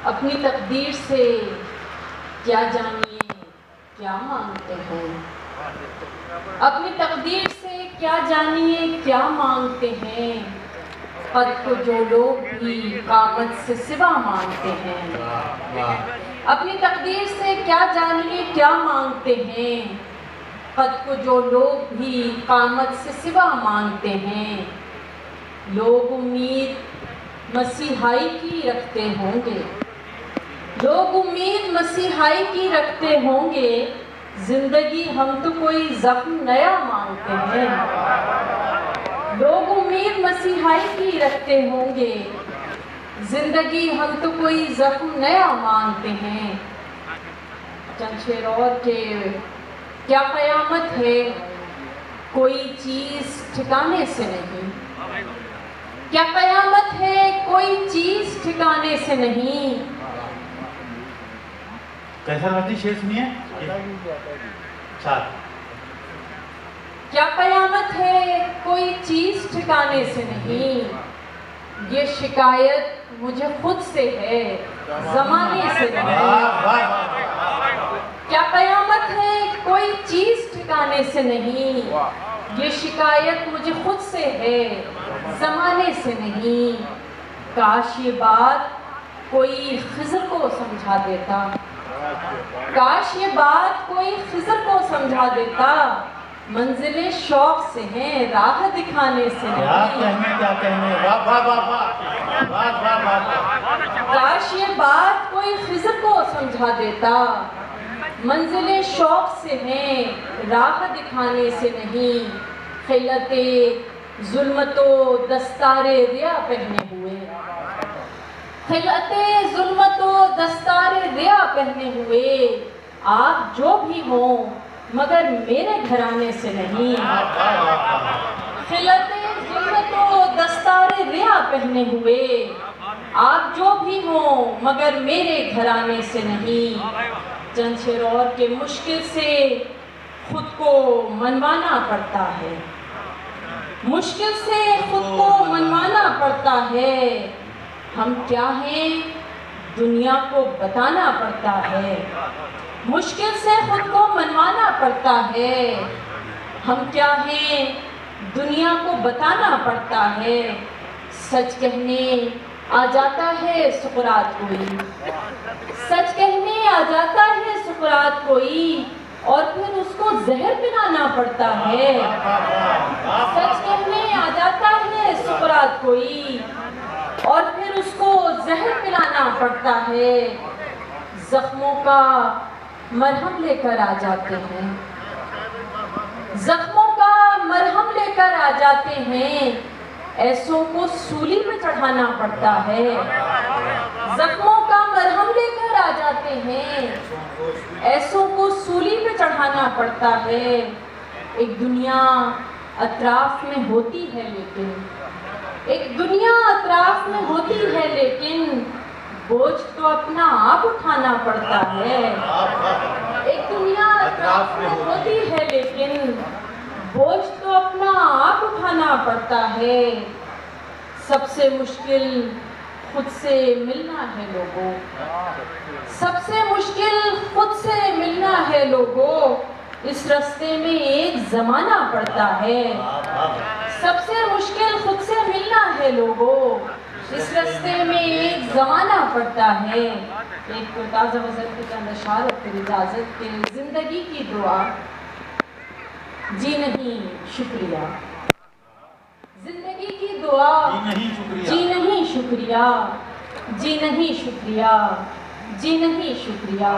अपनी तकदीर से क्या जानिए क्या मांगते हैं, अपनी तकदीर से क्या जानिए क्या मांगते हैं। पद को जो लोग भी कामत से सिवा मांगते हैं, अपनी तकदीर से क्या जानिए क्या मांगते हैं। पद को जो लोग भी कामत से सिवा मांगते हैं। लोग उम्मीद मसीहाई की रखते होंगे, लोग उम्मीद मसीहाई की रखते होंगे। जिंदगी हम तो कोई जख्म नया मांगते हैं। लोग उम्मीद मसीहाई की रखते होंगे, जिंदगी हम तो कोई जख्म नया मांगते हैं। चंद शेर और के क्या कयामत है, कोई चीज ठिकाने से नहीं। क्या कयामत है, कोई चीज ठिकाने से नहीं। कैसा रहती शेर सुनिए। क्या कयामत है, कोई चीज ठिकाने से नहीं। ये शिकायत मुझे खुद से है, जमाने से नहीं। क्या कयामत है, कोई चीज ठिकाने से नहीं। ये शिकायत मुझे खुद से है, जमाने से नहीं। काश ये बात कोई खिज़र को समझा देता, काश ये बात कोई खिज़र को समझा देता। मंजिलें शौक से हैं, राह दिखाने से नहीं। क्या कहने वाह वाह वाह वाह वाह वाह। काश ये बात कोई खिज़र को समझा देता। मंजिलें शौक से हैं, राह दिखाने से नहीं। खिलते जुल्मतो दस्तारे रिया पहने हुए, खिलते जुल्मतो दस्तारे रिया पहने हुए। आप जो भी हो मगर मेरे घराने से नहीं। खिलते जुल्मतो दस्तारे रिया पहने हुए। आप जो भी हो मगर मेरे घराने से नहीं। चंद शेर और के मुश्किल से खुद को मनवाना पड़ता है, मुश्किल से खुद को मनवाना पड़ता है। हम क्या हैं दुनिया को बताना पड़ता है, मुश्किल से खुद को मनवाना पड़ता है। हम क्या हैं दुनिया को बताना पड़ता है। सच कहने आ जाता है सुकरात कोई, सच कहने आ जाता है सुकरात कोई, और फिर उसको जहर पिलाना पड़ता है। सच कहने आ जाता है सुकरात कोई, और फिर उसको जहर पिलाना पड़ता है। जख्मों का मरहम लेकर आ जाते हैं, जख्मों का मरहम लेकर आ जाते हैं। ऐसों को सूली पे चढ़ाना पड़ता है। जख्मों का मरहम लेकर आ जाते हैं, ऐसों को सूली पे चढ़ाना पड़ता है। एक दुनिया अतराफ में होती है लेकिन, एक दुनिया अतराफ में होती है लेकिन, बोझ तो अपना आप उठाना पड़ता है। एक दुनिया अतराफ में होती है लेकिन, बोझ तो अपना आप उठाना पड़ता है। सबसे मुश्किल खुद से मिलना है लोगों, सबसे मुश्किल खुद से मिलना है लोगों। इस रास्ते में एक जमाना पड़ता है। सबसे मुश्किल खुद से मिलना है लोगों, इस रास्ते में एक जमाना पड़ता है। एक तो ताज़ा वज़न के चंद अशार फिर इजाज़त के। जिंदगी की दुआ जी नहीं शुक्रिया, जिंदगी की दुआ जी नहीं शुक्रिया, जी नहीं शुक्रिया, जी नहीं शुक्रिया।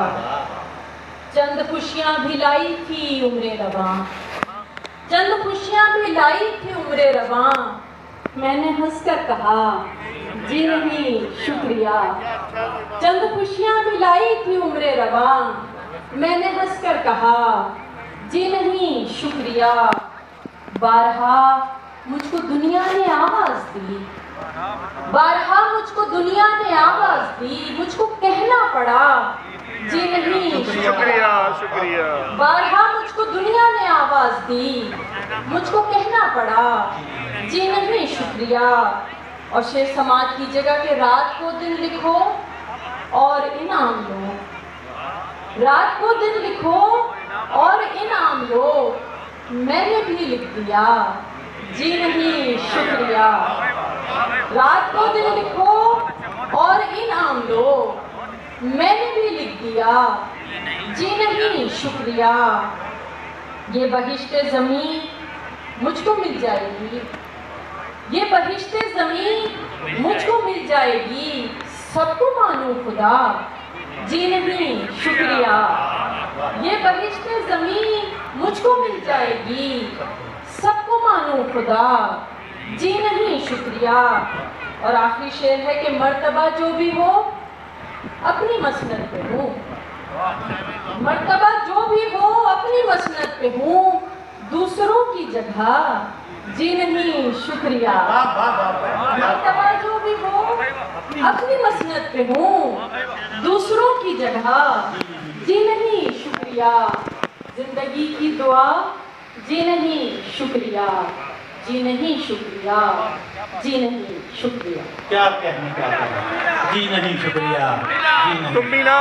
चंद खुशियाँ भी लाई थी उम्रे रवां, चंद खुशियाँ भी लाई थी उम्रे रवां। मैंने हंसकर कहा जी नहीं शुक्रिया। चंद खुशियाँ भी लाई थी उम्रे रवां, मैंने हंसकर कहा जी नहीं शुक्रिया। बारहा मुझको दुनिया ने आवाज दी, बारहा मुझको दुनिया ने आवाज दी। मुझको कहना पड़ा जी नहीं शुक्रिया, शुक्रिया। बारहा मुझको दुनिया ने आवाज दी, मुझको कहना पड़ा जी नहीं शुक्रिया। और शेर समाज की जगह के रात को दिन लिखो, और इनाम लो, रात को दिन लिखो और इनाम लो, मैंने भी लिख दिया, जी नहीं शुक्रिया। रात को दिन लिखो और इनाम लो, मैंने भी लिख दिया, जी नहीं शुक्रिया। ये बहिश्ते ज़मीं मुझको मिल जाएगी, ये बहिश्ते ज़मीं मुझको मिल जाएगी, सबको मानो खुदा, जी नहीं शुक्रिया। ये बहिश्ते ज़मीं मुझको मिल जाएगी, सबको मानो खुदा, जी नहीं शुक्रिया। और आखिरी शेर है कि मर्तबा जो भी हो अपनी मसनद पे हूँ, मर्तबा जो भी हो अपनी मसनद पे हूँ, दूसरों की जगह, जी नहीं शुक्रिया। मर्तबा जो भी हो अपनी मसनद पे हूँ, दूसरों की जगह, जी नहीं शुक्रिया। जिंदगी की दुआ, जी नहीं शुक्रिया, जी नहीं शुक्रिया, जी नहीं शुक्रिया। क्या कहने का है? जी नहीं शुक्रिया, जी नहीं। तुम भी ना,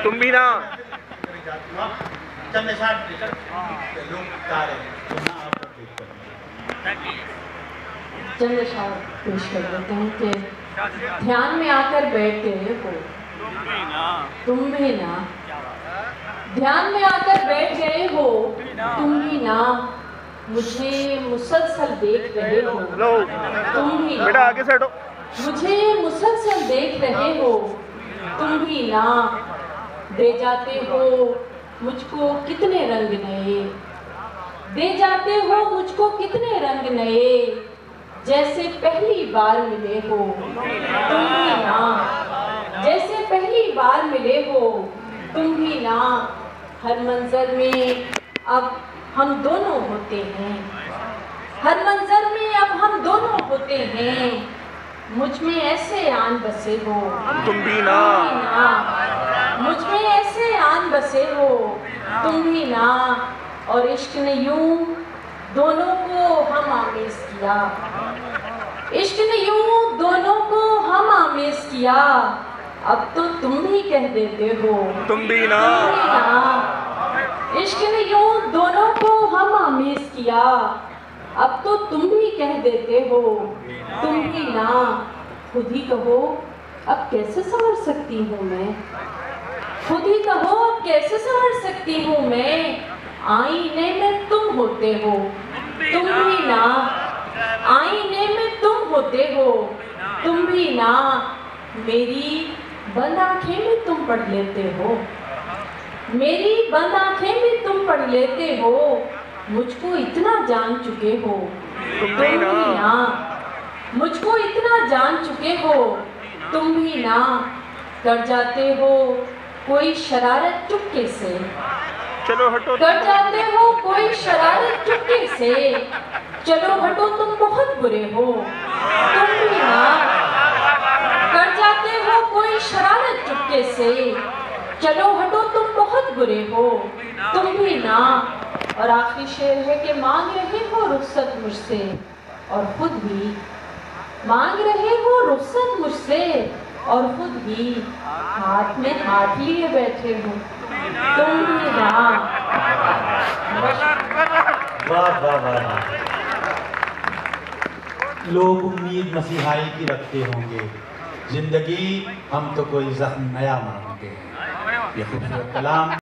तुम भी ना। चंद अशार पेश कर देते हैं कि ध्यान में आकर बैठ गए हो तुम भी ना, ध्यान में आकर बैठ गए हो तुम भी ना, मुझे मुसलसल देख रहे हो तुम भी ना, बेटा आगे सेटो, मुझे मुसलसल देख रहे हो तुम भी ना। दे जाते हो मुझको कितने रंग नए, दे जाते हो मुझको कितने रंग नए, जैसे पहली बार मिले हो तुम भी ना, जैसे पहली बार मिले हो तुम भी ना। हर मंजर में अब हम दोनों होते हैं, हर मंजर में अब हम दोनों होते हैं, मुझ में ऐसे आन बसे हो तुम भी ना, मुझ में ऐसे आन बसे हो तुम भी ना। और इश्क ने यूं दोनों को हम आमेज किया, इश्क ने यूं दोनों को हम आमेज किया, अब तो तुम भी कह देते हो तुम भी ना। इश्क ने यूं दोनों को हम आमेज किया, अब तो तुम भी कह देते हो तुम भी ना। खुद ही कहो अब कैसे समझ सकती हूँ मैं, खुद ही कहो अब कैसे समझ सकती हूँ मैं, आईने में तुम होते हो तुम भी ना, आईने में तुम होते हो तुम भी ना। मेरी बंद आंखें भी तुम पढ़ लेते हो, मेरी बंद आंखें भी तुम पढ़ लेते हो, मुझको इतना जान चुके हो तुम भी ना, मुझको इतना जान चुके हो तुम भी ना। कर जाते हो कोई शरारत चुपके से, चलो हटो, कर जाते हो कोई शरारत चुपके से, चलो हटो तुम बहुत बुरे हो तुम भी ना। कर जाते हो कोई शरारत चुपके से, चलो हटो तुम बहुत बुरे हो तुम भी ना। और आखिरी शेर है कि मांग रहे हो रुखसत मुझसे और खुद भी, मांग रहे हो रुखसत मुझसे और खुद भी हाथ में हाथ लिए बैठे हो तुम भी ना। वाह वाह वाह। लोग उम्मीद मसीहाई की रखते होंगे, जिंदगी हम तो कोई जख्म नया मांगते हैं। ये खूबसूरत कलाम